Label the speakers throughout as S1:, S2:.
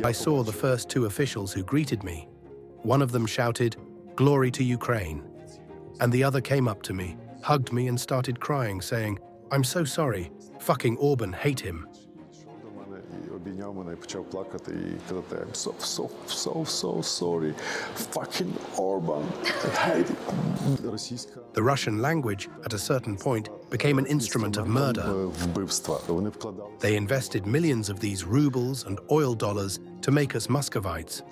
S1: I saw the first two officials who greeted me. One of them shouted, "Glory to Ukraine." And the other came up to me, hugged me and started crying, saying, "I'm so sorry. Fucking Orban, hate him."
S2: Обійняв мене і почав плакати і казати, I'm so sorry, fucking Orban, hate it.
S1: The Russian language, at a certain point, became an instrument of murder.
S2: Вбивства. Вони вкладали
S1: They invested millions of these rubles and oil dollars to make us Muscovites.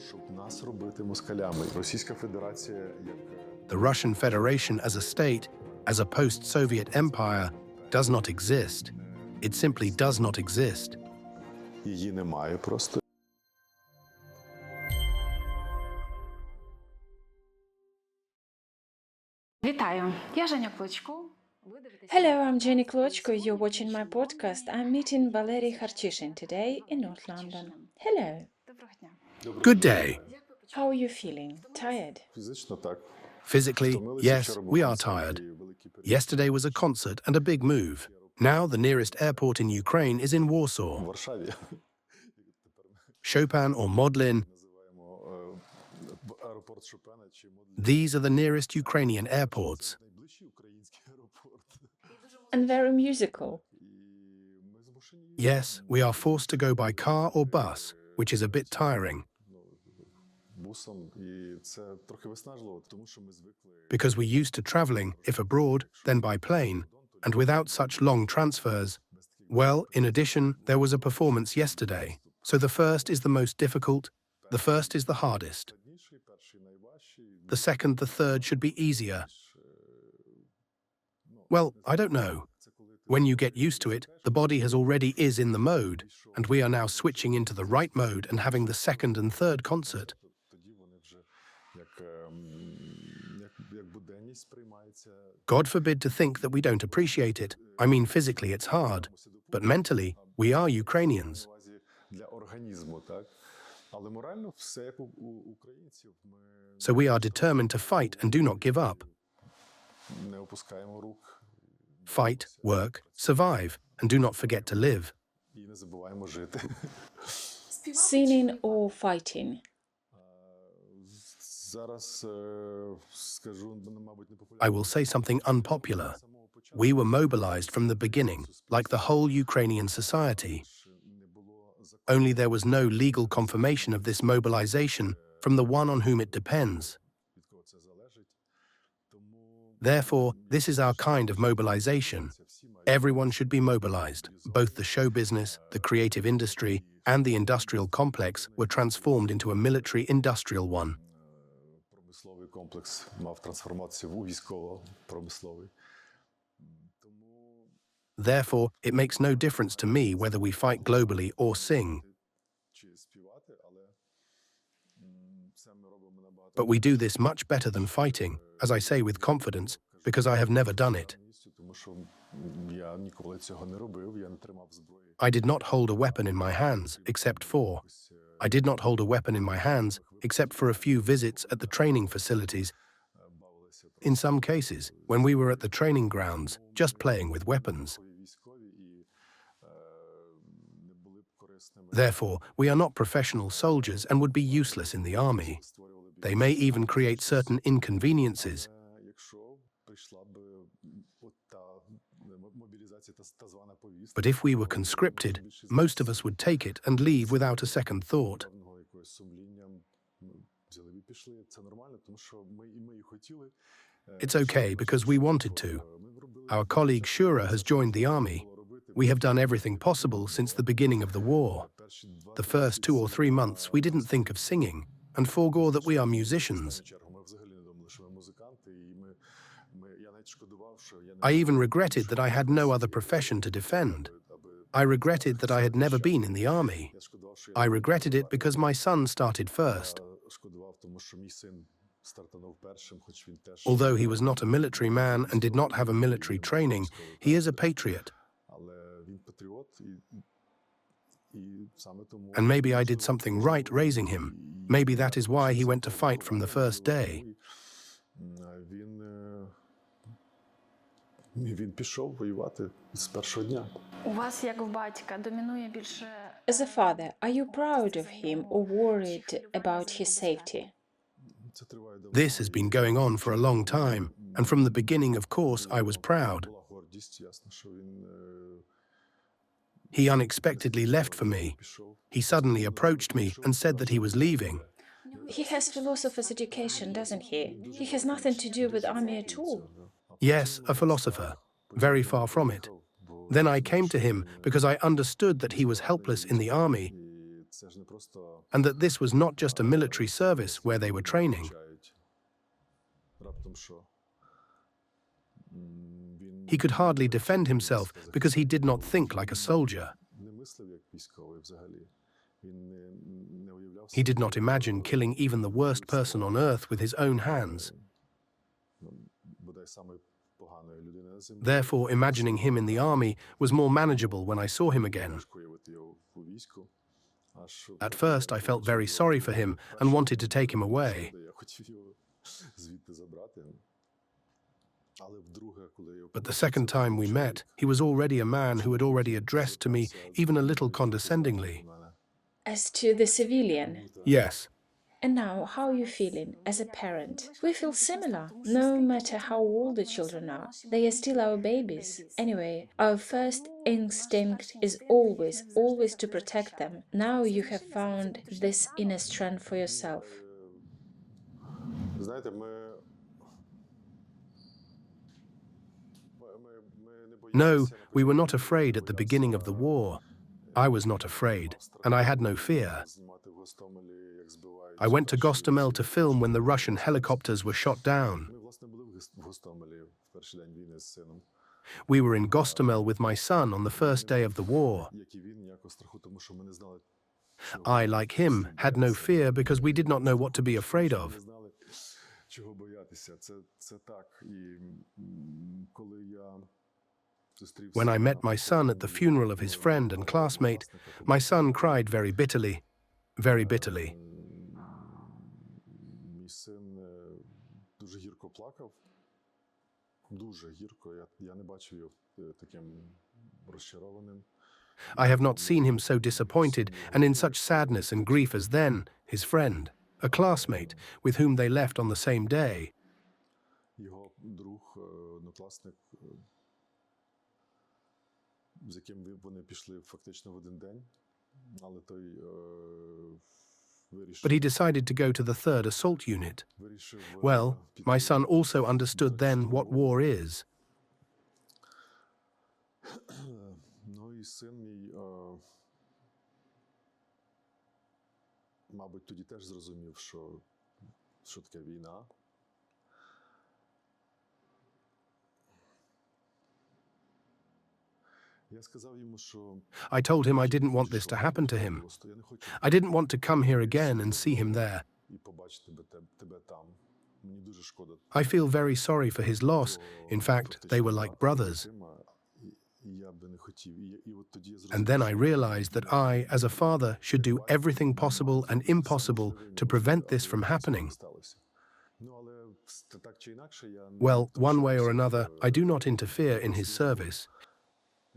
S2: щоб нас робити москалями. Російська Федерація як
S1: The Russian Federation as a state, as a post-Soviet empire, does not exist. It simply does not exist.
S2: її немає просто.
S3: Вітаю, я Женя Клочко.
S4: Hello, I'm Jenny Klochko. You're watching my podcast. I'm meeting Valerii Kharchyshyn today in North London. Hello.
S3: Доброго дня.
S1: Good day.
S4: How are you feeling? Tired?
S2: Фізично так.
S1: Physically, yes, we are tired. Yesterday was a concert and a big move. Now the nearest airport in Ukraine is in
S2: В
S1: Warsaw.
S2: Варшаві.
S1: Chopin or Modlin,
S2: Називаємо аеропорт Шопена чи Модлі.
S1: these are the nearest Ukrainian airports.
S2: Найближчий український аеропорт.
S4: And very musical.
S2: І ми змушені
S1: Yes, we are forced to go by car or bus, which is a bit tiring,
S2: бусом, і це трохи виснажливо, тому що ми звикли.
S1: because we're used to traveling, if abroad, then by plane, and without such long transfers. Well, in addition, there was a performance yesterday, so the first is the most difficult, the first is the hardest.
S2: Перший, найважчий,
S1: The second, the third should be easier. Well, I don't know. When you get used to it, the body has already is in the mode, and we are now switching into the right mode and having the second and third concert.
S2: тоді вони вже як буденність сприймається.
S1: God forbid to think that we don't appreciate it. I mean, physically it's hard, but mentally, we are Ukrainians.
S2: На увазі для організму, так? Але морально все як у українців. Ми
S1: So we are determined to fight and do not give up.
S2: не опускаємо рук
S1: Fight, work, survive, and do not forget to live.
S2: і не забуваємо жити.
S4: Singing or fighting?
S2: Зараз скажу, мабуть, не
S1: I will say something unpopular. We were mobilized from the beginning, like the whole Ukrainian society. Only there was no legal confirmation of this mobilization from the one on whom it depends. Therefore, this is our kind of mobilization. Everyone should be mobilized. Both the show business, the creative industry, and the industrial complex were transformed into a military-industrial one.
S2: Промисловий комплекс мав трансформацію у військово-промисловий.
S1: Therefore, it makes no difference to me whether we fight globally or sing.
S2: Чи співати, але це ми робимо набагато.
S1: But we do this much better than fighting, as I say with confidence, because I have never done it.
S2: Тому що я ніколи цього не робив, я не тримав зброї.
S1: I did not hold a weapon in my hands, except for. I did not hold a weapon in my hands, except for a few visits at the training facilities. In some cases, when we were at the training grounds, just playing with weapons.
S2: Військові і не були б корисними.
S1: Therefore, we are not professional soldiers and would be useless in the army.
S2: Створювали б.
S1: They may even create certain inconveniences,
S2: Якщо прийшла б от та мобілізація, та звана повістка.
S1: but if we were conscripted, most of us would take it and leave without a second thought.
S2: Певного якогось сумління взяли б і пішли. Це нормально, тому що ми і хотіли.
S1: It's okay because we wanted to. Our colleague Shura has joined the army. We have done everything possible since the beginning of the war. The first 2 or 3 months we didn't think of singing and foregore that we are musicians.
S2: Ми взагалі не думали, що ми музиканти, і я навіть шкодував, що я не
S1: I even regretted that I had no other profession to defend. I regretted that I had never been in the army.
S2: я шкодував, що
S1: I regretted it because my son started first.
S2: я шкодував, тому що мій син стартанув першим, хоч він теж.
S1: Although he was not a military man and did not have a military training, he is a patriot.
S2: Але він патріот, і саме тому.
S1: And maybe I did something right raising him. Maybe that is why he went to fight from the first day.
S2: Він пішов воювати з першого дня.
S3: У вас, як в батька, домінує більше
S4: As a father, are you proud of him or worried about his safety?
S2: Це триває давно.
S1: This has been going on for a long time, and from the beginning, of course, I was proud.
S2: Була гордість, ясно, що він
S1: He unexpectedly left for me.
S2: пішов.
S1: He suddenly approached me and said that he was leaving.
S4: He has philosopher's education, doesn't he? He has nothing to do with army at all.
S1: Yes, a philosopher. Very far from it. Then I came to him because I understood that he was helpless in the army
S2: І це ж не просто
S1: and that this was not just a military service where they were training.
S2: раптом що він
S1: He could hardly defend himself because he did not think like a soldier.
S2: не мислив як військовий взагалі. Він не уявляв
S1: He did not imagine killing even the worst person on earth with his own hands.
S2: бодай самої поганої людини на землі.
S1: Therefore, imagining him in the army was more manageable when I saw him again.
S2: Важко уявити його у війську. Аж
S1: At first, I felt very sorry for him and wanted to take him away.
S2: я хотів його звідти забрати. Але вдруге, коли я його
S1: But the second time we met, he was already a man who had already addressed to me, even a little condescendingly.
S4: As to the civilian,
S1: Yes,
S4: and now how are you feeling as a parent? We feel similar. No matter how old the children are, they are still our babies. Anyway, our first instinct is always to protect them. Now you have found this inner strength for yourself.
S2: знаєте, ми
S1: no, we were not afraid at the beginning of the war. I was not afraid, and I had no fear.
S2: знімати в Гостомелі, як збивають.
S1: I went to Gostomel to film when the Russian helicopters were shot down.
S2: Ми, власне, були в Гостомелі в перший день війни з сином,
S1: We were in Gostomel with my son on the first day of the war.
S2: як і він, ніякого страху, тому що ми не знали,
S1: I, like him, had no fear because we did not know what to be afraid
S2: не
S1: of.
S2: знали, чого боятися. Це так. І коли я зустрів
S1: When I met my son at the funeral of his friend and classmate, my son cried very bitterly. Very bitterly.
S2: мій син дуже гірко плакав. Дуже гірко. Я не бачив його таким розчарованим.
S1: I have not seen him so disappointed and in such sadness and grief as then, his friend, a classmate, with whom they left on the same day.
S2: Його друг, однокласник, з яким вони пішли фактично в один день, але той
S1: But he decided to go to the 3rd Assault Unit.
S2: вирішив
S1: Well, my son also understood then what war is.
S2: Ну і син мій, мабуть, тоді теж зрозумів, що таке війна. Я сказав йому, що
S1: I told him I didn't want this to happen to him.
S2: просто я не хочу
S1: I didn't want to come here again and see him there.
S2: і побачити тебе там. Мені дуже шкода.
S1: I feel very sorry for his loss. In fact, they were like brothers.
S2: І я би не хотів. І от тоді я
S1: And then I realized that I, as a father, should do everything possible and impossible to prevent this from happening.
S2: сталося. Ну, але так чи інакше, я
S1: Well, one way or another, I do not interfere in his service.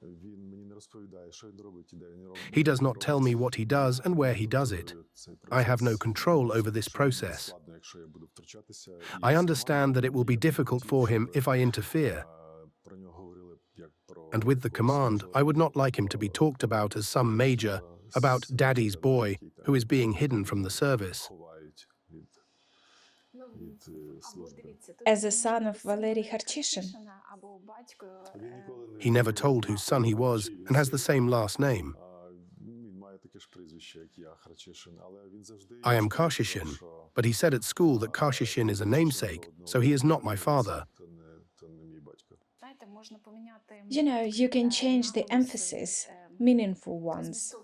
S2: він мені не розповідає, що він робить і де він робить.
S1: He does not tell me what he does and where he does it. I have no control over this process.
S2: Складно, якщо я буду втручатися.
S1: I understand that it will be difficult for him if I interfere,
S2: Про нього говорили як про
S1: and with the command, I would not like him to be talked about as some major, about daddy's boy, who is being hidden from the service.
S2: ховають від служби.
S4: As a son of Valerii Kharchyshyn,
S3: Або батько.
S2: Він ніколи не
S1: He never told whose son he was and has the same last name.
S2: Він має таке ж прізвище, як я, Харчишин, але він завжди
S1: I am Kharchyshyn, but he said at school that Kharchyshyn is a namesake, so he is not my father.
S2: то не мій батько.
S3: Знаєте, можна поміняти
S4: you know, you can change the emphasis, meaningful ones.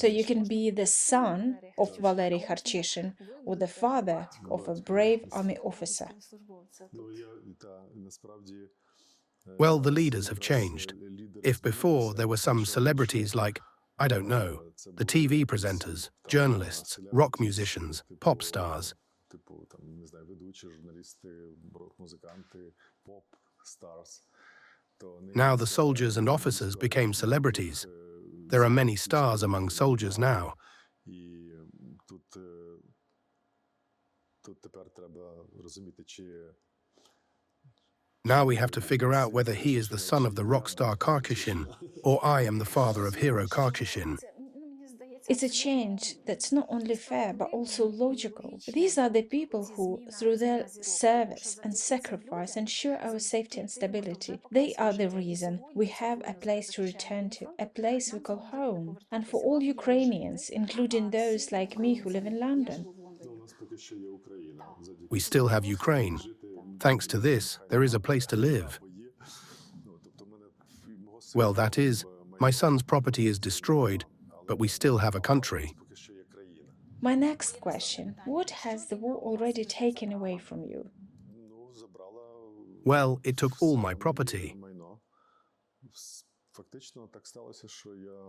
S4: So you can be the son of Valerii Kharchyshyn or the father of a brave army officer.
S2: Ну, я, насправді,
S1: Well, the leaders have changed. If before there were some celebrities like, I don't know, the TV presenters, journalists, rock musicians, pop stars,
S2: типу, там, не знаю, ведучі, журналісти, рок-музиканти, поп, старс,
S1: Now the soldiers and officers became celebrities. There are many stars among soldiers now.
S2: І тут тепер треба розуміти, чи
S1: Now we have to figure out whether he is the son of the rock star Kharchyshyn, or I am the father of hero Kharchyshyn.
S4: It's a change that's not only fair but also logical. These are the people who, through their service and sacrifice, ensure our safety and stability. They are the reason we have a place to return to, a place we call home. And for all Ukrainians, including those like me who live in London.
S2: у нас поки що є Україна.
S1: We still have Ukraine. Thanks to this, there is a place to live. Well, that is, my son's property is destroyed, but we still have a country.
S2: Поки що є країна.
S4: My next question, what has the war already taken away from you?
S2: Забрала
S1: Well, it took all my property.
S2: майно. Фактично так сталося, що я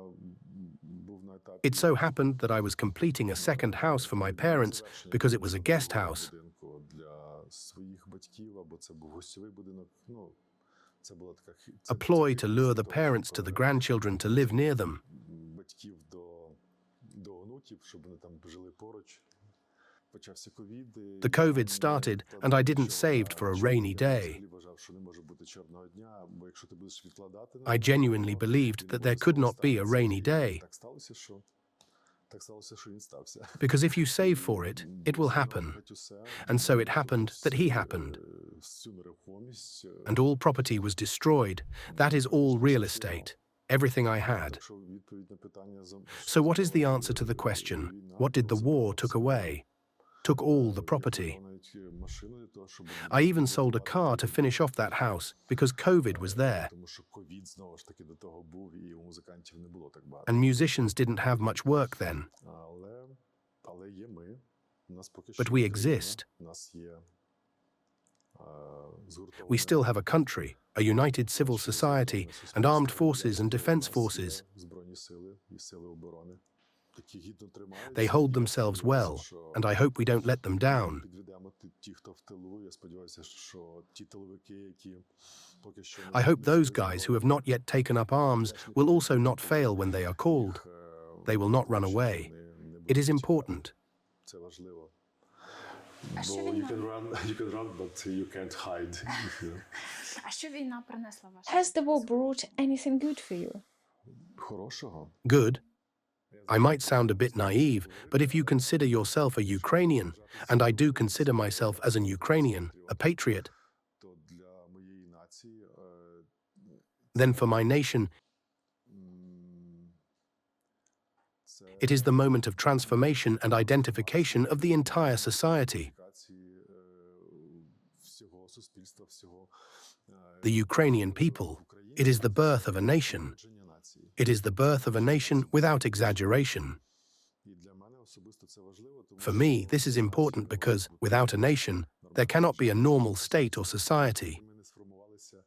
S2: був на етапі
S1: It so happened that I was completing a second house for my parents because it was a guest house.
S2: будинку для своїх батьків, або це був гостьовий будинок. Це була така
S1: A ploy to lure the parents to the grandchildren to live near them.
S2: батьків до онуків, щоб вони там жили поруч. Почався ковід.
S1: The COVID started, and I didn't saved for a rainy day.
S2: Вважав, що не може бути чорного дня, бо якщо ти будеш відкладати,
S1: I genuinely believed that there could not be a rainy day,
S2: так сталося, що він стався.
S1: because if you save for it, it will happen. And so it happened that he happened,
S2: Всю нерухомість,
S1: and all property was destroyed. That is all real estate, everything I had.
S2: якщо відповідь на питання
S1: So what is the answer to the question, what did the war took away? Took all the property.
S2: навіть машину для того, щоб
S1: I even sold a car to finish off that house because COVID was there,
S2: тому що ковід знову ж таки до того був, і у музикантів не було так багато.
S1: and musicians didn't have much work then.
S2: Але є ми. У нас поки
S1: But
S2: що
S1: we
S2: є
S1: exist.
S2: країна, у нас є згуртоване
S1: We still have a country, a united civil society, and armed forces and defense forces.
S2: Збройні сили і сили оборони. Такі гідно тримаються.
S1: They hold themselves well, and I hope we don't let them down.
S2: Підведемо ті, хто в тилу. Я сподіваюся, що ті тиловики, які поки що
S1: I hope those guys who have not yet taken up arms will also not fail when they are called. They will not run away. It is important.
S2: Це важливо.
S3: А що
S2: Бо
S3: війна?
S2: you can run, but you can't hide.
S3: А що війна принесла вашому?
S4: Has the war brought anything good for you?
S2: Хорошого.
S1: Good. I might sound a bit naive, but if you consider yourself a Ukrainian, and I do consider myself as an Ukrainian, a patriot,
S2: То для моєї нації
S1: then for my nation,
S2: це
S1: it is the moment of transformation and identification of the entire society.
S2: ідентифікації всього суспільства, всього
S1: The Ukrainian people. It is the birth of a nation.
S2: народження нації.
S1: It is the birth of a nation without exaggeration.
S2: І для мене особисто це важливо, тому
S1: For me, this is important because, without a nation, there cannot be a normal state or society.
S2: ми не сформувалися.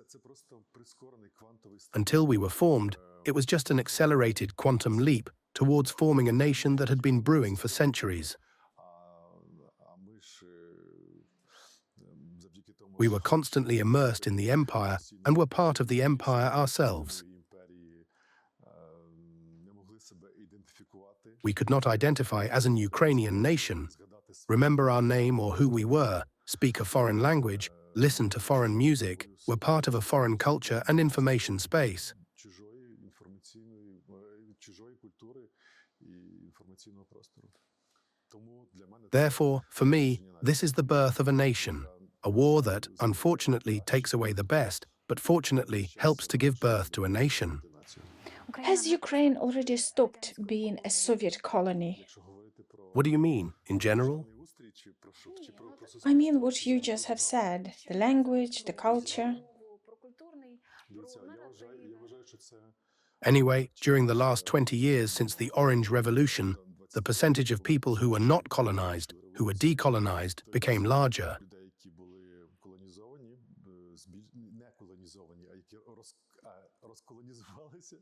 S2: Це просто прискорений квантовий стан.
S1: Until we were formed, it was just an accelerated quantum leap towards forming a nation that had been brewing for centuries.
S2: А ми ж завдяки тому,
S1: We were constantly immersed in the empire and were part of the empire ourselves.
S2: імперії не могли себе ідентифікувати,
S1: We could not identify as an Ukrainian nation,
S2: згадати
S1: remember our name or who we were, speak a foreign language, listen to foreign music, were part of a foreign culture and information space.
S2: чужої культури і інформаційного простору. Тому для мене
S1: Therefore, for me, this is the birth of a nation, a war that, unfortunately, takes away the best, but fortunately helps to give birth to a nation.
S4: Has Ukraine already stopped being a Soviet colony?
S2: якщо говорити про
S1: What do you mean, in general?
S2: устрій чи про що чи про
S4: I mean what you just have said, the language, the culture.
S3: Про культурний,
S2: Дивіться, я вважаю, що це
S1: Anyway, during the last 20 years since the Orange Revolution, the percentage of people who were not colonized, who were decolonized, became larger.
S2: людей, які були колонізовані, не колонізовані, а які розколонізувалися,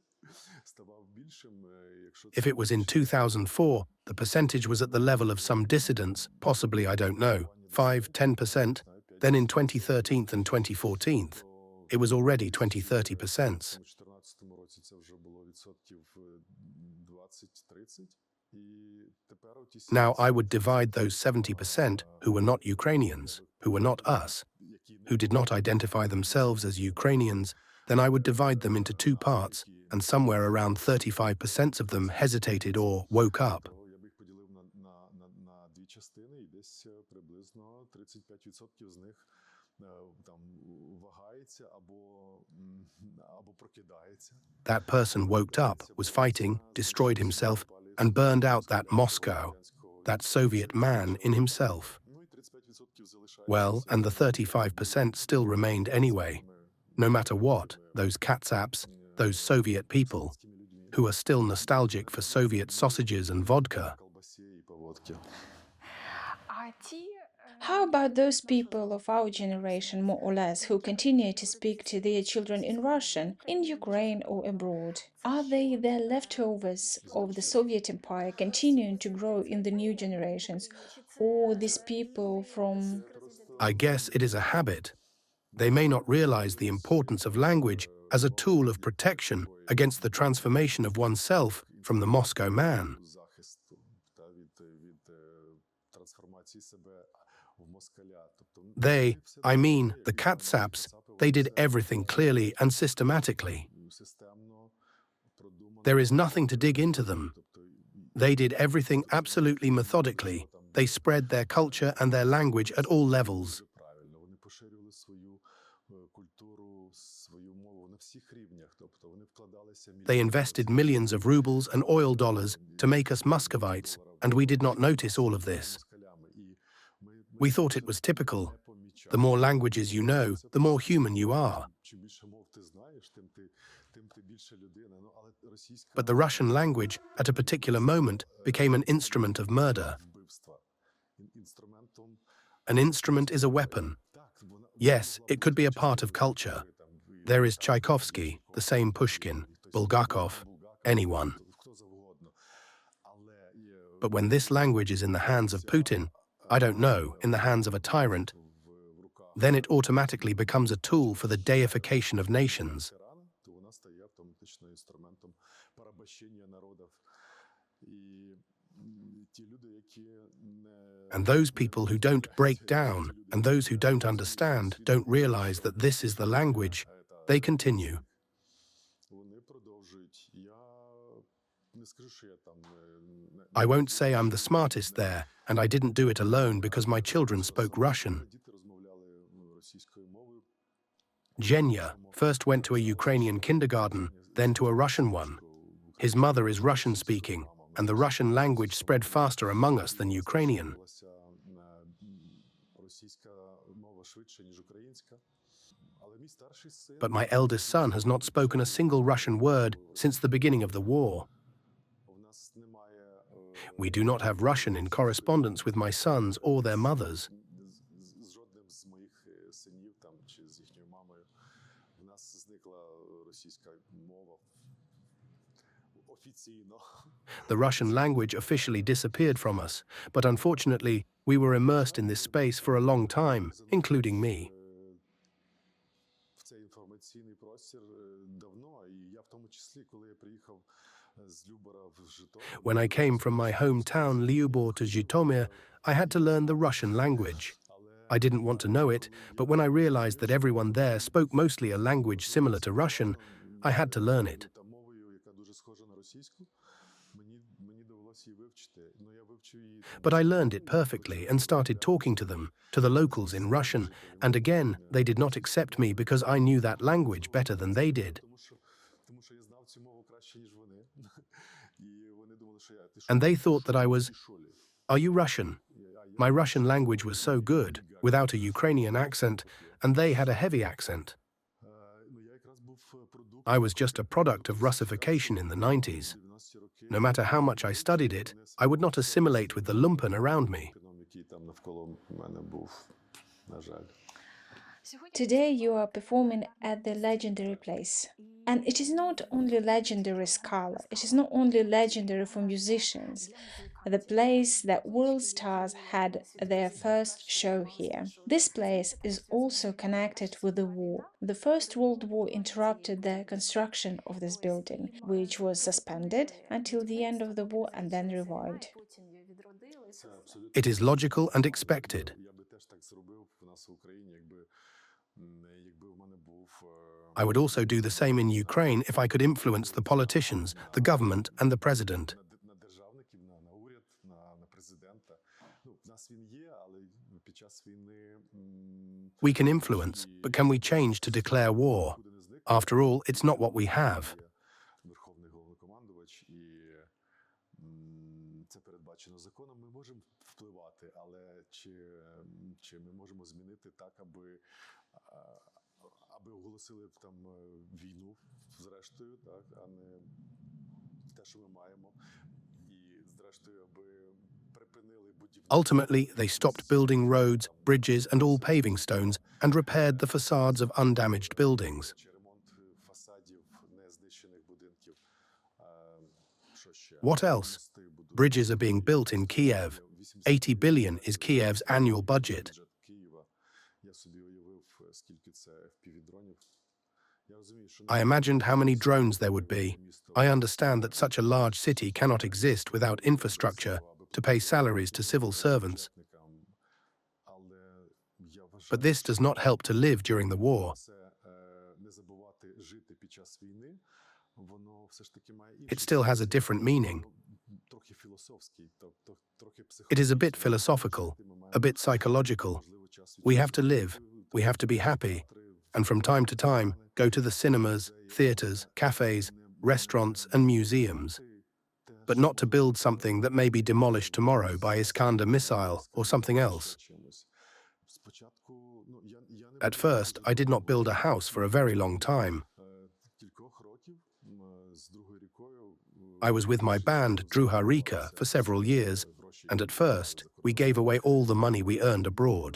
S2: ставав більшим. Якщо
S1: If it was in 2004, the percentage was at the level of some dissidents, possibly, I don't know, 5–10%, then in 2013 and 2014. it was already 20–30%.
S2: У 2014 році це вже було відсотків 20–30. І тепер ті
S1: Now I would divide those 70% who were not Ukrainians, who were not us, who did not identify themselves as Ukrainians, then I would divide them into two parts, and somewhere around 35% of them hesitated or woke up.
S2: Я б їх поділив на дві частини, і десь приблизно 35% з них там вагається або прокидається.
S1: That person woke up, was fighting, destroyed himself, and burned out that Moscow, that Soviet man in himself.
S2: Ну і 35% залишається.
S1: Well, and the 35% still remained anyway. No matter what, those Katsaps, those Soviet people, who are still nostalgic for Soviet sausages and vodka.
S2: Колбасі і по водці.
S3: А ті
S4: How about those people of our generation, more or less, who continue to speak to their children in Russian, in Ukraine or abroad? Are they the leftovers of the Soviet Empire continuing to grow in the new generations, or these people from...
S1: I guess it is a habit. They may not realize the importance of language as a tool of protection against the transformation of oneself from the Moscow man.
S2: Захисту та від трансформації себе в москаля. Тобто
S1: They, I mean the Katsaps, they did everything clearly and systematically.
S2: системно продумано.
S1: There is nothing to dig into them. They did everything absolutely methodically. They spread their culture and their language at all levels.
S2: Правильно, вони поширювали свою культуру, свою мову на всіх рівнях. Тобто вони вкладалися
S1: They invested millions of rubles and oil dollars to make us Muscovites, and we did not notice all of this.
S2: москалями. І
S1: We thought it was typical. The more languages you know, the more human you are.
S2: чим більше мов ти знаєш, тим ти більше людина. Ну, але російська
S1: But the Russian language, at a particular moment, became an instrument of murder.
S2: вбивства інструментом.
S1: An instrument is a weapon.
S2: Так, вона
S1: Yes, it could be a part of culture. There is Tchaikovsky, the same Pushkin, Bulgakov, anyone.
S2: хто завгодно. Але
S1: But when this language is in the hands of Putin, I don't know, in the hands of a tyrant,
S2: в руках
S1: then it automatically becomes a tool for the deification of nations.
S2: тирана, то вона стає автоматично інструментом порабощення народів. І ті люди, які не
S1: And those people who don't break down and those who don't understand, don't realize that this is the language, they continue.
S2: вони продовжують. Я не скажу, що я там
S1: I won't say I'm the smartest there, and I didn't do it alone because my children spoke Russian.
S2: діти розмовляли російською мовою.
S1: Genya first went to a Ukrainian kindergarten, then to a Russian one. His mother is Russian-speaking, and the Russian language spread faster among us than Ukrainian.
S2: Російська мова швидше, ніж українська. Але мій старший син
S1: But my eldest son has not spoken a single Russian word since the beginning of the war.
S2: в нас немає
S1: We do not have Russian in correspondence with my sons or their mothers.
S2: з жодним з моїх синів там чи з їхньою мамою. В нас зникла російська мова офіційно.
S1: The Russian language officially disappeared from us, but unfortunately, we were immersed in this space for a long time, including me.
S2: В цей інформаційний простір давно, і я в тому числі, коли я приїхав з Любара в Житомир.
S1: When I came from my hometown Lyubor to Zhytomyr, I had to learn the Russian language. I didn't want to know it, but when I realized that everyone there spoke mostly a language similar to Russian, I had to learn it.
S2: Та мовою, яка дуже схожа на російську, мені довелося її вивчити. Ну, я вивчив її
S1: But I learned it perfectly and started talking to them, to the locals in Russian, and again, they did not accept me because I knew that language better than they did.
S2: тому що я знав цю мову краще, ніж вони. І вони думали, що ти що,
S1: And they thought that I was,
S2: в школі.
S1: "Are you Russian?" My Russian language was so good, without a Ukrainian accent, and they had a heavy accent.
S2: Ну, я якраз був продукт
S1: I was just a product of Russification in the 90s.
S2: 90-ті роки.
S1: No matter how much I studied it, I would not assimilate with the lumpen around me.
S2: Економіки там навколо мене був, на жаль.
S4: Today you are performing at the legendary place. And it is not only legendary Scala, it is not only legendary for musicians, the place that world stars had their first show here. This place is also connected with the war. The First World War interrupted the construction of this building, which was suspended until the end of the war and then revived.
S1: It is logical and expected.
S2: Я би теж так зробив в нас в Україні, якби в мене був
S1: I would also do the same in Ukraine if I could influence the politicians, the government, and the president.
S2: на державників, на уряд, на президента. Ну, в нас він є, але під час війни
S1: We can influence, but can we change to declare war? After all, it's not what we have.
S2: Верховний головнокомандувач і це передбачено законом. Ми можемо впливати, але чи ми можемо змінити так, аби оголосили там війну, зрештою, так, а не те, що ми маємо, і зрештою, аби припинили будівництво.
S1: Ultimately, they stopped building roads, bridges, and all paving stones and repaired the facades of undamaged buildings.
S2: Чи ремонт фасадів незнищених будинків. Що ще?
S1: What else? Bridges are being built in Kiev. 80 billion is Kiev's annual budget.
S2: Бюджет Києва. Я собі уявив, скільки це FPV-дронів. Я розумію, що
S1: I imagined how many drones there would be. I understand that such a large city cannot exist without infrastructure to pay salaries to civil servants.
S2: Але я вважаю,
S1: But this does not help to live during the war.
S2: це не забувати жити під час війни, воно все ж таки має
S1: It still has a different meaning.
S2: трохи філософський, трохи
S1: It is a bit philosophical, a bit psychological. We have to live, we have to be happy, and from time to time go to the cinemas, theatres, cafes, restaurants and museums. But not to build something that may be demolished tomorrow by Iskander missile or something else. At first, I did not build a house for a very long time. I was with my band Druga Rika for several years, and at first, we gave away all the money we earned abroad.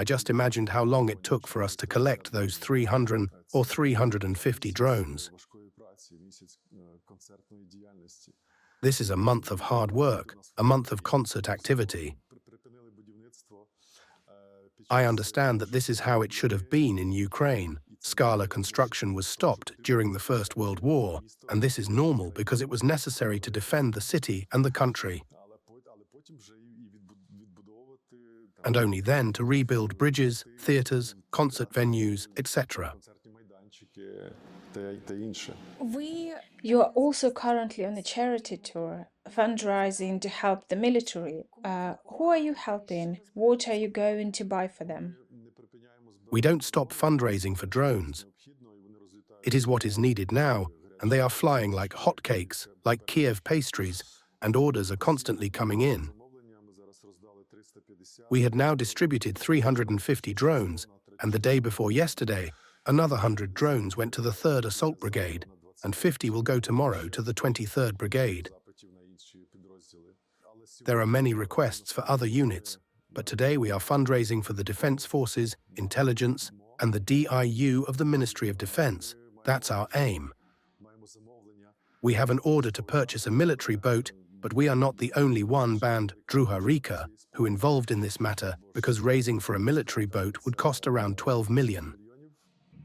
S1: I just imagined how long it took for us to collect those 300 or 350 drones. This is a month of hard work, a month of concert activity. I understand that this is how it should have been in Ukraine. Scala construction was stopped during the First World War, and this is normal because it was necessary to defend the city and the country, and only then to rebuild bridges, theatres, concert venues, etc.
S4: You are also currently on a charity tour, fundraising to help the military. Who are you helping? What are you going to buy for them?
S1: We don't stop fundraising for drones. It is what is needed now, and they are flying like hotcakes, like Kiev pastries, and orders are constantly coming in. We had now distributed 350 drones, and the day before yesterday, another 100 drones went to the 3rd Assault Brigade, and 50 will go tomorrow to the 23rd Brigade. There are many requests for other units, but today we are fundraising for the Defence Forces, Intelligence, and the DIU of the Ministry of Defence. That's our aim. We have an order to purchase a military boat, but we are not the only one band, Druga Rika, who involved in this matter, because raising for a military boat would cost around 12 million.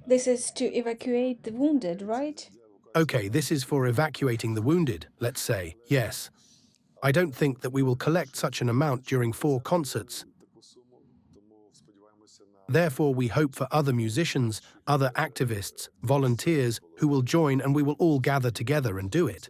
S4: This is to evacuate the wounded, right?
S1: Okay, this is for evacuating the wounded, let's say, yes. I don't think that we will collect such an amount during 4 concerts. Therefore, we hope for other musicians, other activists, volunteers who will join, and we will all gather together and do it.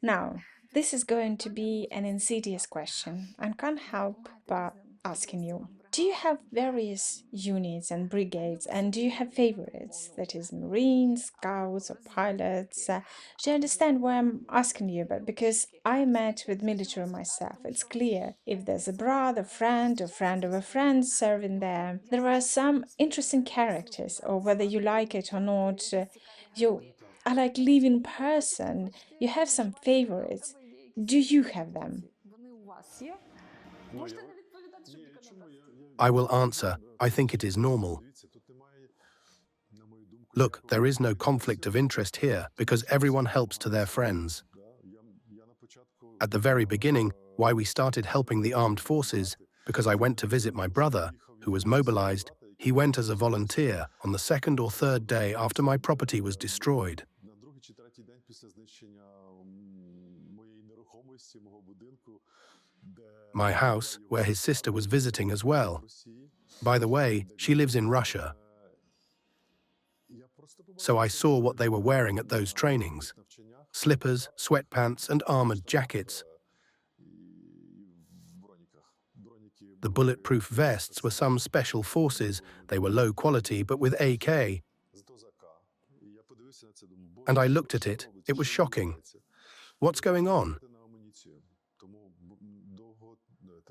S4: Now, this is going to be an insidious question. I can't help but asking you. Do you have various units and brigades, and do you have favorites? That is, Marines, Scouts, or pilots? Do you understand why I'm asking you about? Because I met with military myself. It's clear if there's a brother, friend, or friend of a friend serving there, there are some interesting characters, or whether you like it or not, you are like living person. You have some favorites. Do you have them?
S1: I will answer, I think it is normal. Look, there is no conflict of interest here because everyone helps to their friends. At the very beginning, why we started helping the armed forces, because I went to visit my brother, who was mobilized. He went as a volunteer on the second or third day after my property was destroyed. My house, where his sister was visiting as well. By the way, she lives in Russia. So I saw what they were wearing at those trainings. Slippers, sweatpants, and armored jackets. The bulletproof vests were some special forces. They were low quality, but with AK. And I looked at it. It was shocking. What's going on?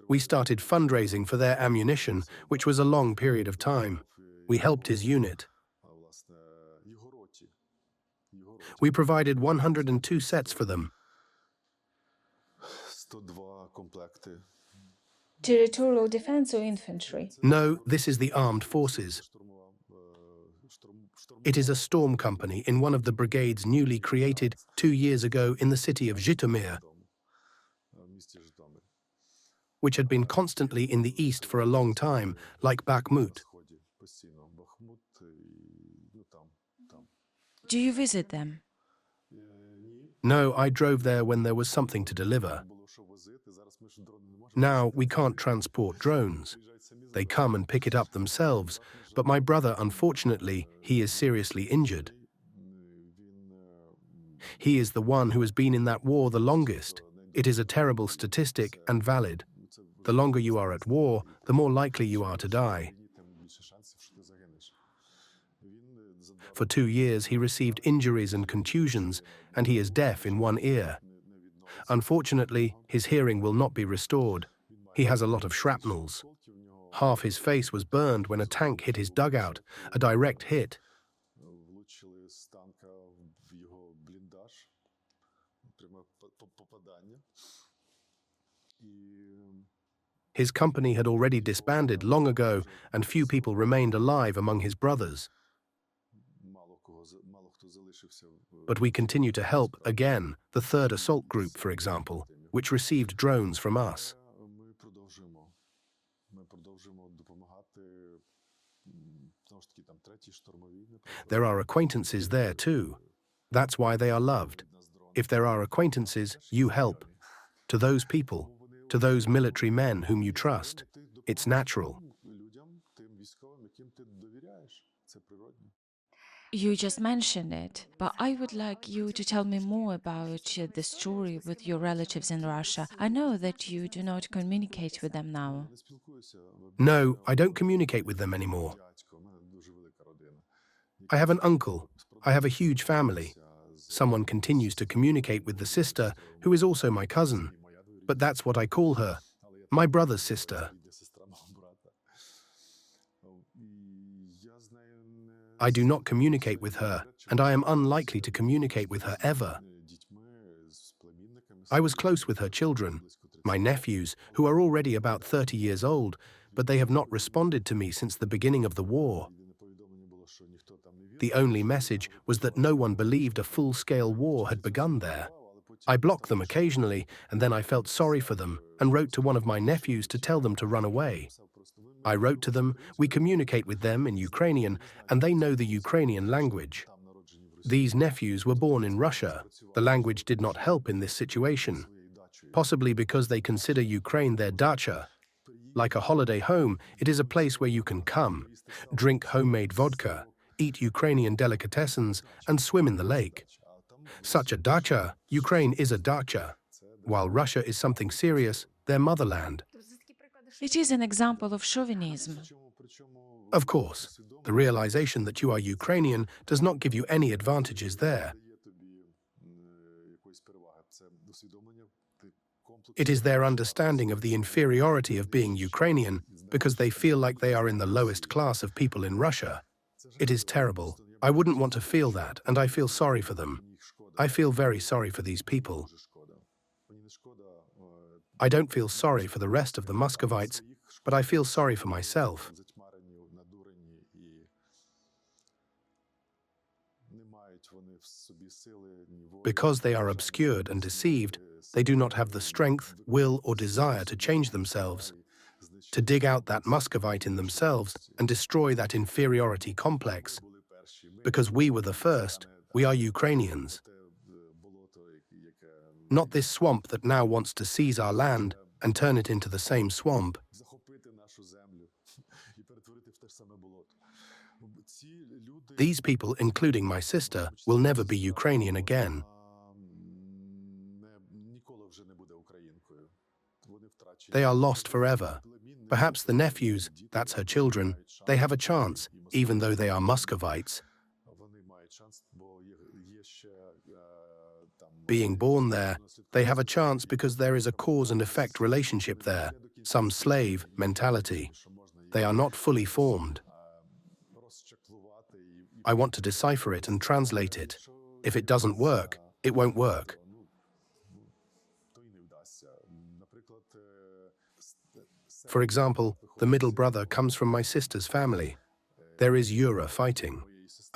S1: We started fundraising for their ammunition, which was a long period of time. We helped his unit. We provided 102 sets for them.
S4: Territorial defense or infantry?
S1: No, this is the armed forces. It is a storm company in one of the brigades newly created 2 years ago in the city of Zhytomyr, which had been constantly in the east for a long time, like Bakhmut.
S5: Do you visit them?
S1: No, I drove there when there was something to deliver. Now we can't transport drones. They come and pick it up themselves, but my brother, unfortunately, he is seriously injured. He is the one who has been in that war the longest. It is a terrible statistic and valid. The longer you are at war, the more likely you are to die. For 2 years, he received injuries and contusions, and he is deaf in one ear. Unfortunately, his hearing will not be restored. He has a lot of shrapnels. Half his face was burned when a tank hit his dugout, a direct hit. His company had already disbanded long ago, and few people remained alive among his brothers. But we continue to help, again, the 3rd Assault Group, for example, which received drones from us. There are acquaintances there too. That's why they are loved. If there are acquaintances, you help. To those people, to those military men whom you trust. It's natural.
S5: You just mentioned it, but I would like you to tell me more about the story with your relatives in Russia. I know that you do not communicate with them now.
S1: No, I don't communicate with them anymore. I have an uncle. I have a huge family. Someone continues to communicate with the sister, who is also my cousin. But that's what I call her, my brother's sister. I do not communicate with her, and I am unlikely to communicate with her ever. I was close with her children, my nephews, who are already about 30 years old, but they have not responded to me since the beginning of the war. The only message was that no one believed a full-scale war had begun there. I blocked them occasionally, and then I felt sorry for them and wrote to one of my nephews to tell them to run away. I wrote to them, we communicate with them in Ukrainian, and they know the Ukrainian language. These nephews were born in Russia. The language did not help in this situation, possibly because they consider Ukraine their dacha. Like a holiday home, it is a place where you can come, drink homemade vodka, eat Ukrainian delicatessens, and swim in the lake. Such a dacha, Ukraine is a dacha, while Russia is something serious, their motherland.
S5: It is an example of chauvinism.
S1: Of course, the realization that you are Ukrainian does not give you any advantages there. It is their understanding of the inferiority of being Ukrainian because they feel like they are in the lowest class of people in Russia. It is terrible. I wouldn't want to feel that, and I feel sorry for them. I feel very sorry for these people. I don't feel sorry for the rest of the Muscovites, but I feel sorry for myself.
S2: Затьмарені, надурені і не мають вони в собі сили ні волі,
S1: Because they are
S2: бажання
S1: obscured and deceived,
S2: змінити
S1: they do
S2: себе
S1: not have the
S2: і
S1: strength, will, or
S2: використати
S1: desire to change
S2: свої
S1: themselves,
S2: права і знищити
S1: to dig out that
S2: ці
S1: Muscovite in themselves and destroy that inferiority complex.
S2: Ми були перші. Ми
S1: Because we were the first, we are Ukrainians.
S2: те болото, яке
S1: Not this swamp that now wants to seize our land and turn it into the same swamp.
S2: захопити нашу землю і перетворити в те ж саме болото. Ці люди,
S1: These people, including my sister, will never be Ukrainian again.
S2: ніколи вже не буде українкою. Вони втрачені.
S1: They are lost forever. Perhaps the nephews, that's her children, they have a chance, even though they are Muscovites.
S2: Вони мають шанс, бо є ще там
S1: Being born there, they have a chance because there is a cause and effect relationship there, some slave mentality. They are not fully formed.
S2: розчаклувати і
S1: I want to decipher it and translate it. If it doesn't work, it won't work.
S2: то й не вдасться. Наприклад,
S1: For example, the middle brother comes from my sister's family. There is Yura fighting.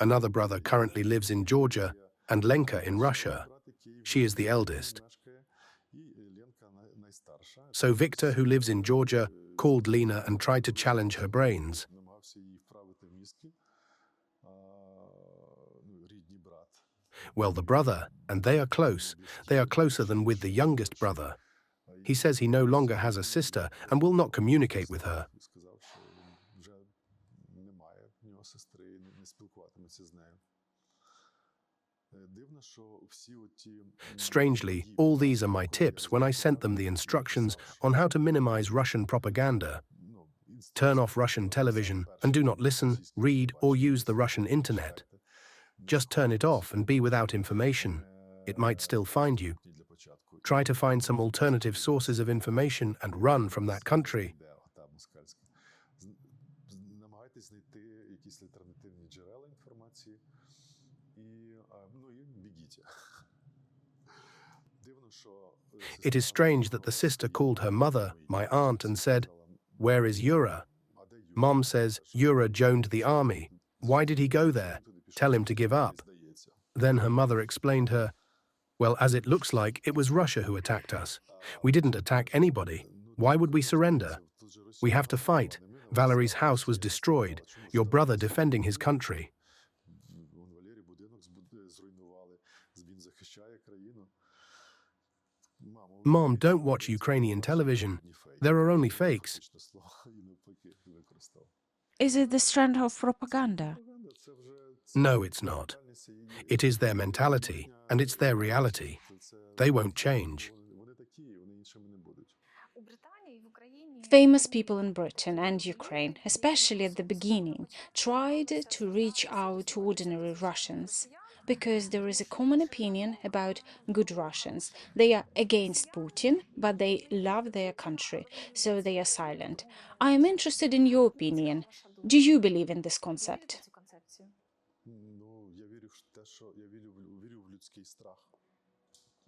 S1: Another brother currently lives in Georgia, and Lenka in Russia. She is the eldest.
S2: і Ленка найстарша.
S1: So Viktor, who lives in Georgia, called Lena and tried to challenge her brains.
S2: Намагався її вправити в мізки. Рідний брат.
S1: Well, the brother, and they are close. They are closer than with the youngest brother. He says he no longer has a sister and will not communicate with her.
S2: І сказав, що він вже немає в нього сестри, і не спілкуватиметься з нею. Дивно, що всі оті
S1: Strangely, all these are my tips when I sent them the instructions on how to minimize Russian propaganda. Turn off Russian television and do not listen, read, or use the Russian internet. Just turn it off and be without information. It might still find you.
S2: для початку.
S1: Try to find some alternative sources of information and run from that country.
S2: Де та москальська. Намагайтесь знайти якісь альтернативні джерела інформації і, і бігіть. Дивно, що
S1: It is strange that the sister called her mother, my aunt, and said, "Where is Yura?" Mom says, "Yura joined the army. Why did he go there? Tell him to give up." Then her mother explained her, "Well, as it looks like, it was Russia who attacked us. We didn't attack anybody. Why would we surrender? We have to fight. Valerie's house was destroyed. Your brother defending his country."
S2: Валерій будинок зруйнували, він захищає країну.
S1: Mom, don't watch Ukrainian television. There are only fakes.
S5: Is it the strength of propaganda?
S1: No, it's not. It is their mentality, and it's their reality. They won't change.
S2: Вони такі, вони іншими не будуть.
S3: У Британії, в Україні
S4: Famous people in Britain and Ukraine, especially at the beginning, tried to reach out to ordinary Russians because there is a common opinion about good Russians. They are against Putin, but they love their country, so they are silent. I am interested in your opinion. Do you believe in this concept?
S3: цю концепцію.
S2: Я вірю в те, що я вірю в людський страх.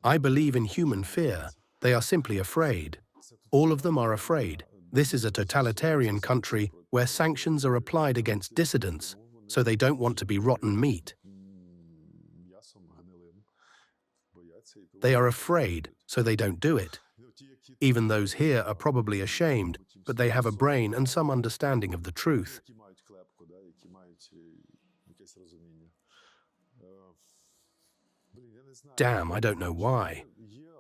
S1: I believe in human fear. They are simply afraid. All of them are afraid. This is a totalitarian country where sanctions are applied against dissidents, so they don't want to be rotten meat.
S2: М'ясом гнилим. Бояться і
S1: They are afraid, so they don't do it. Even those here are probably ashamed, but they have a brain and some understanding of the truth.
S2: які мають клепку, які мають якесь розуміння. Я не знаю.
S1: Damn, I don't know why.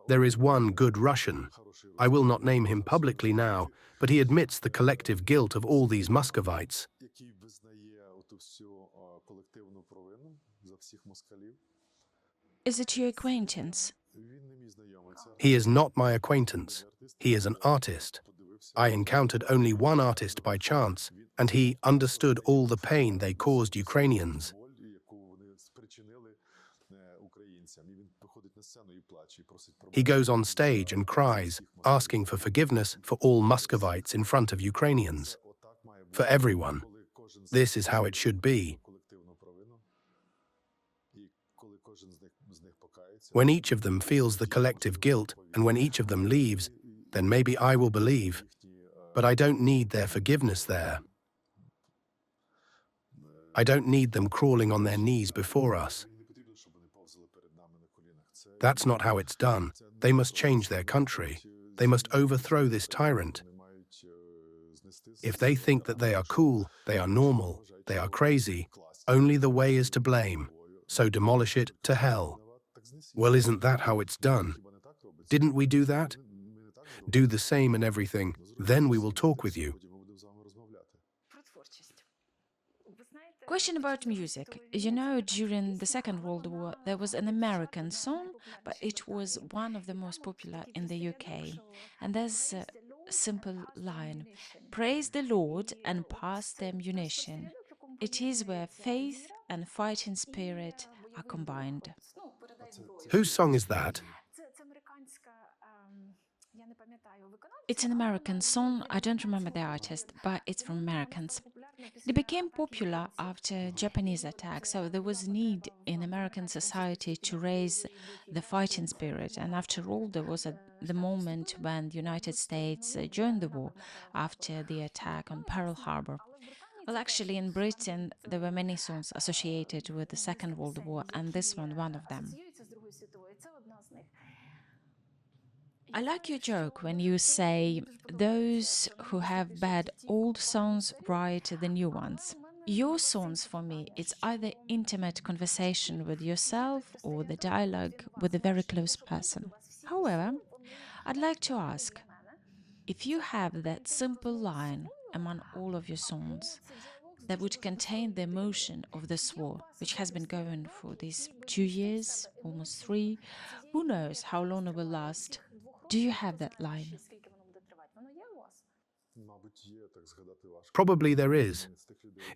S1: There is one good Russian. I will not name him publicly now, but he admits the collective guilt of all these Muscovites.
S2: Який визнає оту всю колективну провину за всіх москалів.
S5: Is it your acquaintance?
S2: Він не мій знайомий. Це
S1: He is not my acquaintance. He is an artist. I encountered only one artist by chance, and he understood all the pain they caused Ukrainians.
S2: боль, яку вони спричинили українцям. І він виходить на сцену і плаче, і просить про
S1: He goes on stage and cries, asking for forgiveness for all Muscovites in front of Ukrainians,
S2: отак має бути.
S1: for everyone.
S2: Коли кожен
S1: This is how it should be.
S2: колективну провину, і коли кожен з них покається,
S1: When each of them feels the collective guilt, and when each of them leaves, then maybe I will believe. But I don't need their forgiveness there. I don't need them crawling on their knees before us. That's not how it's done. They must change their country. They must overthrow this tyrant. If they think that they are cool, they are normal, they are crazy, only the way is to blame. So demolish it to hell. Well, isn't that how it's done? Didn't we do that? Do the same in everything, then we will talk with you.
S5: Question about music. You know, during the Second World War, there was an American song, but it was one of the most popular in the UK. And there's a simple line: praise the Lord and pass the ammunition. It is where faith and fighting spirit are combined.
S1: Whose song is that?
S5: It's an American song, I don't remember the artist, but it's from Americans. It became popular after Japanese attack, so there was need in American society to raise the fighting spirit. And after all, there was the moment when the United States joined the war after the attack on Pearl Harbor. Well, actually, in Britain, there were many songs associated with the Second World War, and this one of them. I like your joke when you say those who have bad old songs write the new ones. Your songs for me, it's either intimate conversation with yourself or the dialogue with a very close person. However, I'd like to ask, if you have that simple line among all of your songs that would contain the emotion of this war, which has been going for these 2 years, almost 3, who knows how long it will last, do you have that line?
S1: Probably there is.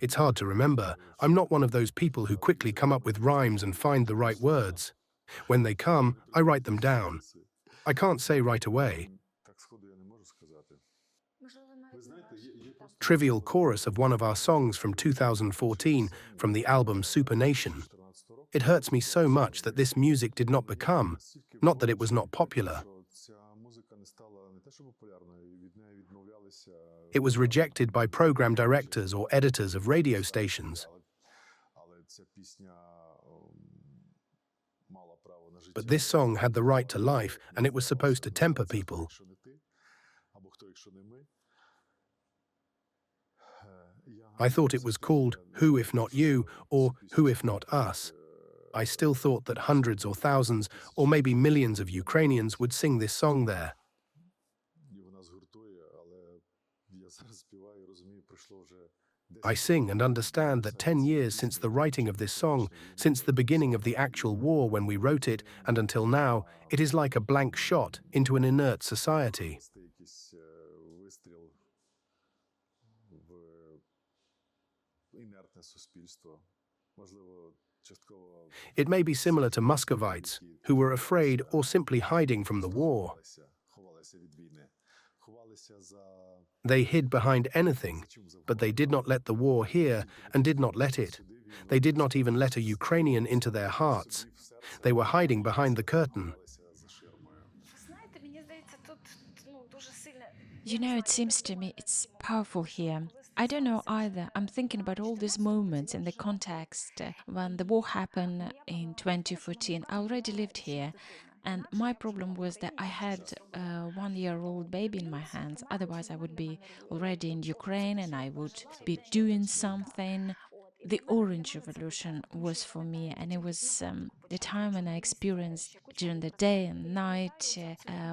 S1: It's hard to remember. I'm not one of those people who quickly come up with rhymes and find the right words. When they come, I write them down. I can't say right away. Trivial chorus of one of our songs from 2014 from the album Super Nation. It hurts me so much that this music did not become, not that it was not popular. It was rejected by program directors or editors of radio stations. But this song had the right to life, and it was supposed to temper people. I thought it was called Who If Not You or Who If Not Us. I still thought that hundreds or thousands or maybe millions of Ukrainians would sing this song there. I sing and understand that 10 years since the writing of this song, since the beginning of the actual war when we wrote it, and until now, it is like a blank shot into an inert society. It may be similar to Muscovites, who were afraid or simply hiding from the war. They hid behind anything, but they did not let the war hear and did not let it. They did not even let a Ukrainian into their hearts. They were hiding behind the curtain.
S5: You know, it seems to me it's powerful here. I don't know either. I'm thinking about all these moments in the context when the war happened in 2014. I already lived here, and my problem was that I had a 1-year-old baby in my hands. Otherwise, I would be already in Ukraine and I would be doing something. The Orange Revolution was for me, and it was the time when I experienced during the day and night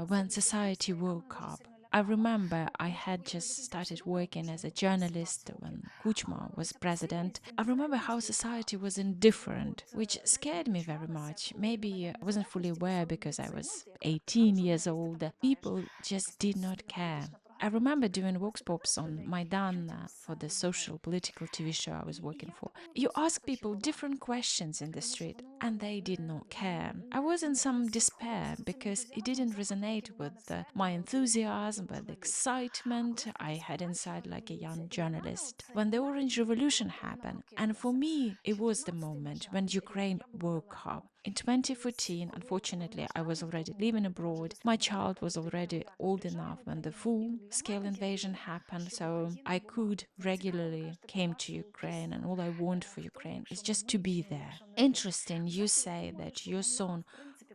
S5: when society woke up. I remember I had just started working as a journalist when Kuchma was president. I remember how society was indifferent, which scared me very much. Maybe I wasn't fully aware because I was 18 years old. People just did not care. I remember doing vox pops on Maidan for the social political TV show I was working for. You ask people different questions in the street and they did not care. I was in some despair because it didn't resonate with my enthusiasm, with the excitement I had inside like a young journalist. When the Orange Revolution happened, and for me it was the moment when Ukraine woke up. In 2014, unfortunately, I was already living abroad. My child was already old enough when the full-scale invasion happened, so I could regularly came to Ukraine, and all I want for Ukraine is just to be there. Interesting, you say that your son,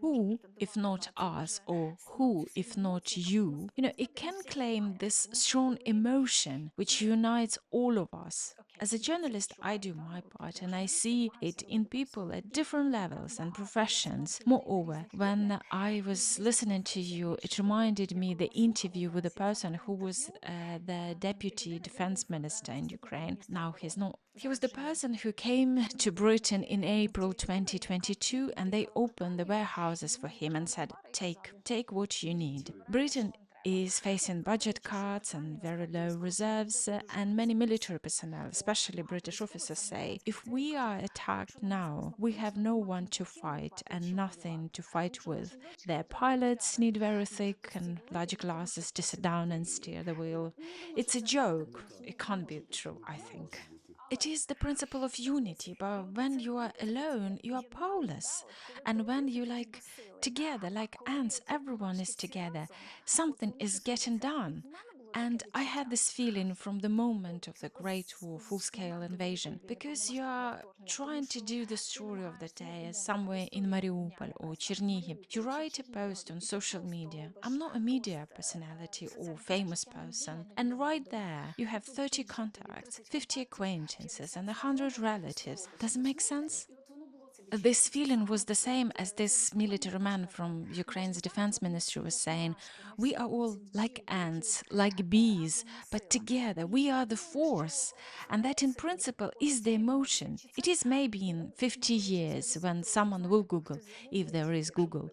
S5: who, if not us, or who, if not you, it can claim this strong emotion which unites all of us. As a journalist, I do my part and I see it in people at different levels and professions. Moreover, when I was listening to you, it reminded me the interview with a person who was the deputy defense minister in Ukraine. Now he's not. He was the person who came to Britain in April 2022 and they opened the warehouses for him and said, take what you need. Britain is facing budget cuts and very low reserves, and many military personnel, especially British officers, say, if we are attacked now, we have no one to fight and nothing to fight with. Their pilots need very thick and large glasses to sit down and steer the wheel. It's a joke. It can't be true, I think. It is the principle of unity, but when you are alone, you are powerless. And when you together, like ants, everyone is together, something is getting done. And I had this feeling from the moment of the Great War, full-scale invasion, because you are trying to do the story of the day somewhere in Mariupol or Chernihiv. You write a post on social media. I'm not a media personality or famous person. And right there, you have 30 contacts, 50 acquaintances, and 100 relatives. Does it make sense? This feeling was the same as this military man from Ukraine's defense ministry was saying. We are all like ants, like bees, but together we are the force. And that in principle is the emotion. It is maybe in 50 years when someone will Google, if there is Google,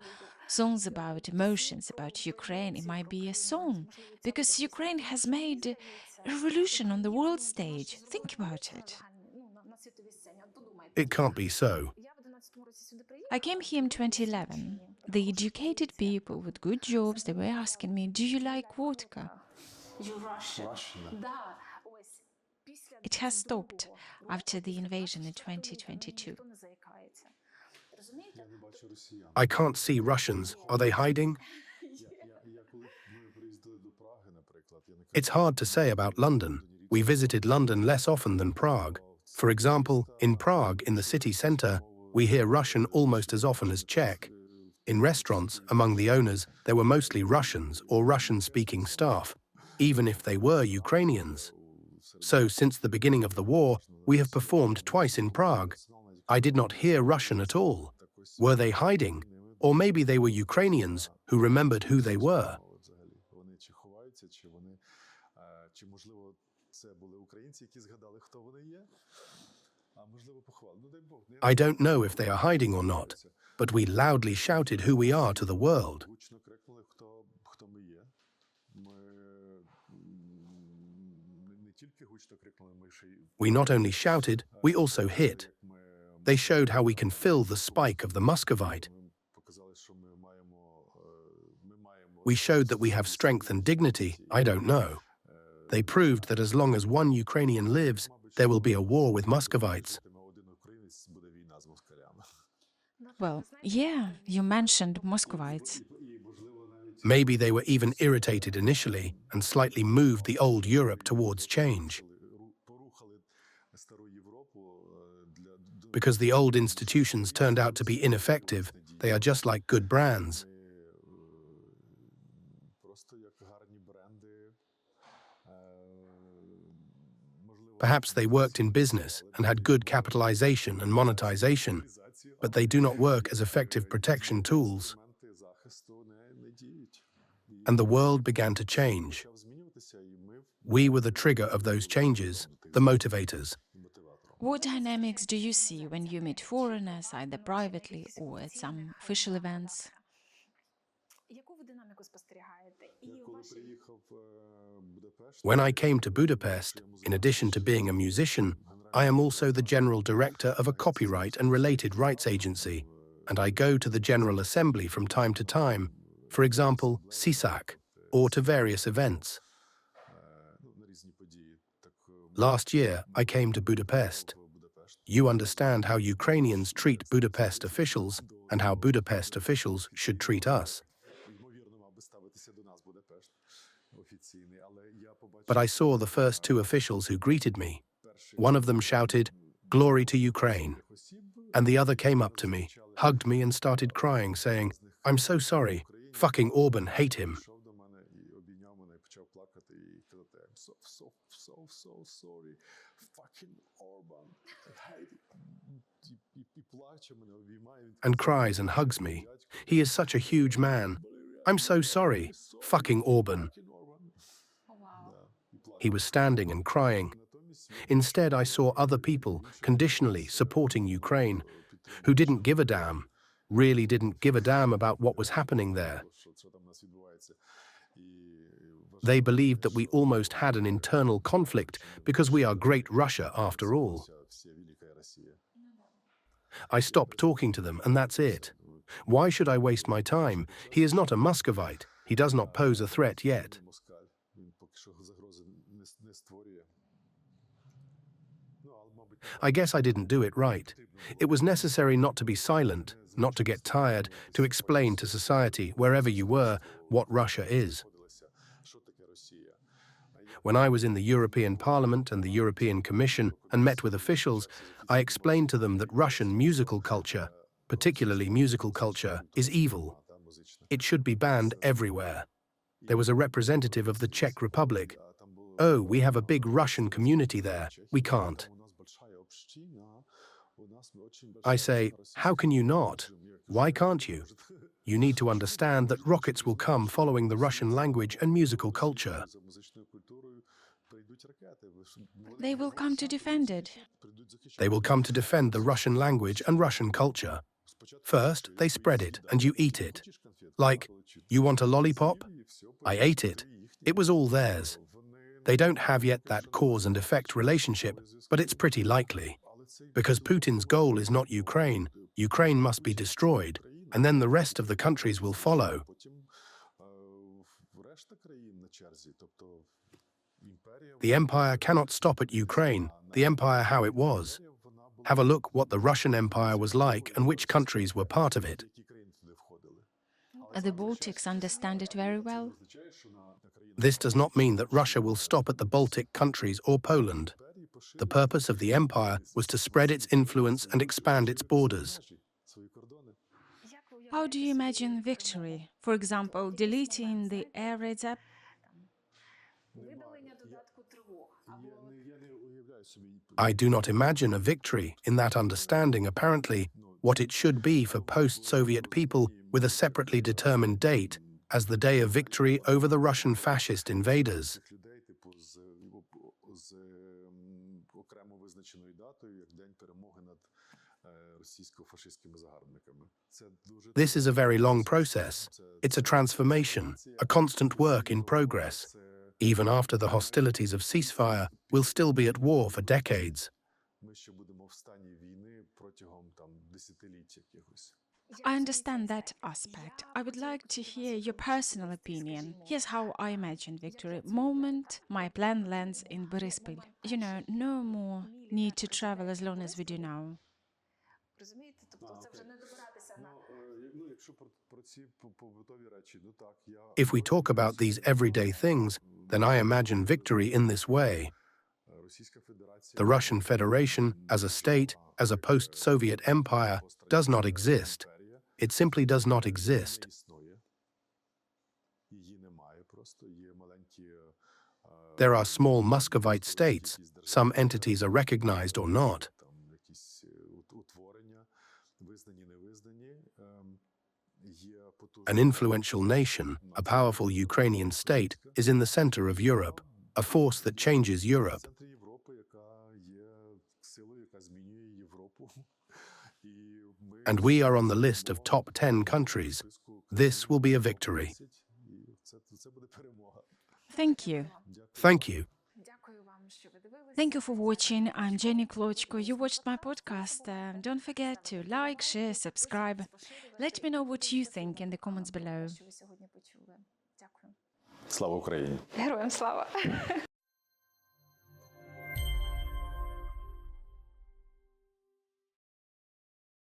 S5: songs about emotions, about Ukraine, it might be a song. Because Ukraine has made a revolution on the world stage. Think about it.
S1: It can't be so.
S5: I came here in 2011. The educated people with good jobs, they were asking me, do you like vodka?
S2: Russian.
S5: It has stopped after the invasion in 2022.
S2: Я не бачу росіян.
S1: I can't see Russians. Are they hiding?
S2: Коли ми приїздили до Праги, наприклад, я не кажу,
S1: It's hard to say about London. We visited London less often than Prague. For example, in Prague, in the city centre, we hear Russian almost as often as Czech. In restaurants, among the owners, there were mostly Russians or Russian-speaking staff, even if they were Ukrainians. So, since the beginning of the war, we have performed twice in Prague. I did not hear Russian at all. Were they hiding? Or maybe they were Ukrainians who remembered who they were.
S2: Вони чи ховаються, чи можливо це були українці, які згадали, хто вони є, а можливо поховали. Ну дай Бог.
S1: I don't know if they are hiding or not, but we loudly shouted who we are to the world.
S2: Гучно крикнули, хто ми є. Ми не тільки гучно крикнули, ми ще й
S1: We not only shouted, we also hit. They showed how we can fill the spike of the Muscovite.
S2: показали, що ми маємо
S1: We showed that we have strength and dignity. I don't know. They proved that as long as one Ukrainian lives, there will be a war with Muscovites.
S2: один українець буде війна з москалями.
S5: Well, yeah, you mentioned Muscovites.
S1: Maybe they were even irritated initially and slightly moved the old Europe towards change.
S2: Порухали стару Європу для
S1: Because the old institutions turned out to be ineffective, they are just like good brands.
S2: просто як гарні бренди.
S1: Perhaps they worked in business and had good capitalization and monetization, but they do not work as effective protection tools.
S2: Інструменти захисту не діють.
S1: And the world began to change.
S2: Почав змінюватися, і ми
S1: We were the trigger of those changes, the motivators.
S2: мотиватором.
S5: What dynamics do you see when you meet foreigners, either privately or at some official events?
S3: Яку ви динаміку спостерігаєте? І
S2: Я коли
S3: ваші
S2: приїхав в Будапешт,
S1: When I came to Budapest, in addition to being a musician, I am also the general director of a copyright and related rights agency, and I go to the General Assembly from time to time, for example, CISAC, or to various events.
S2: на різні події, так
S1: Last year, I came to Budapest.
S2: в Будапешт.
S1: You understand how Ukrainians treat Budapest officials, and how Budapest officials should treat us. But I saw the first two officials who greeted me. One of them shouted, "Glory to Ukraine." And the other came up to me, hugged me and started crying, saying, "I'm so sorry. Fucking Orban, hate him." And cries and hugs me. He is such a huge man. "I'm so sorry. Fucking Orban." He was standing and crying. Instead, I saw other people conditionally supporting Ukraine, who didn't give a damn, really didn't give a damn about what was happening there. They believed that we almost had an internal conflict because we are Great Russia after all. I stopped talking to them, and that's it. Why should I waste my time? He is not a Muscovite. He does not pose a threat yet. I guess I didn't do it right. It was necessary not to be silent, not to get tired, to explain to society, wherever you were, what Russia is. When I was in the European Parliament and the European Commission and met with officials, I explained to them that Russian musical culture, particularly musical culture, is evil. It should be banned everywhere. There was a representative of the Czech Republic. "Oh, we have a big Russian community there. We can't." I say, "How can you not? Why can't you? You need to understand that rockets will come following the Russian language and musical culture."
S5: They will come to defend it.
S1: They will come to defend the Russian language and Russian culture. First, they spread it, and you eat it. Like, you want a lollipop? I ate it. It was all theirs. They don't have yet that cause and effect relationship, but it's pretty likely. Because Putin's goal is not Ukraine. Ukraine must be destroyed, and then the rest of the countries will follow. The empire cannot stop at Ukraine, the empire how it was. Have a look what the Russian Empire was like and which countries were part of it.
S5: The Baltics understand it very well.
S1: This does not mean that Russia will stop at the Baltic countries or Poland. The purpose of the empire was to spread its influence and expand its borders.
S5: How do you imagine victory? For example, deleting the air raids app?
S1: I do not imagine a victory in that understanding, apparently, what it should be for post-Soviet people with a separately determined date as the day of victory over the Russian fascist invaders. This is a very long process. It's a transformation, a constant work in progress. Even after the hostilities of ceasefire, we'll still be at war for decades.
S5: I understand that aspect. I would like to hear your personal opinion. Here's how I imagine victory. Moment my plane lands in Boryspil. You know, no more need to travel as long as we do now.
S1: If we talk about these everyday things, then I imagine victory in this way. The Russian Federation, as a state, as a post-Soviet empire, does not exist. It simply does not exist. There are small Muscovite states. Some entities are recognized or not. An influential nation, a powerful Ukrainian state, is in the center of Europe, a force that changes Europe. And we are on the list of top 10 countries. This will be a victory.
S5: Thank you.
S1: Thank you.
S5: Thank you for watching. I'm Jenny Klochko. You watched my podcast. Don't forget to like, share, subscribe. Let me know what you think in the comments below.
S2: Слава Україні!
S3: Героям слава!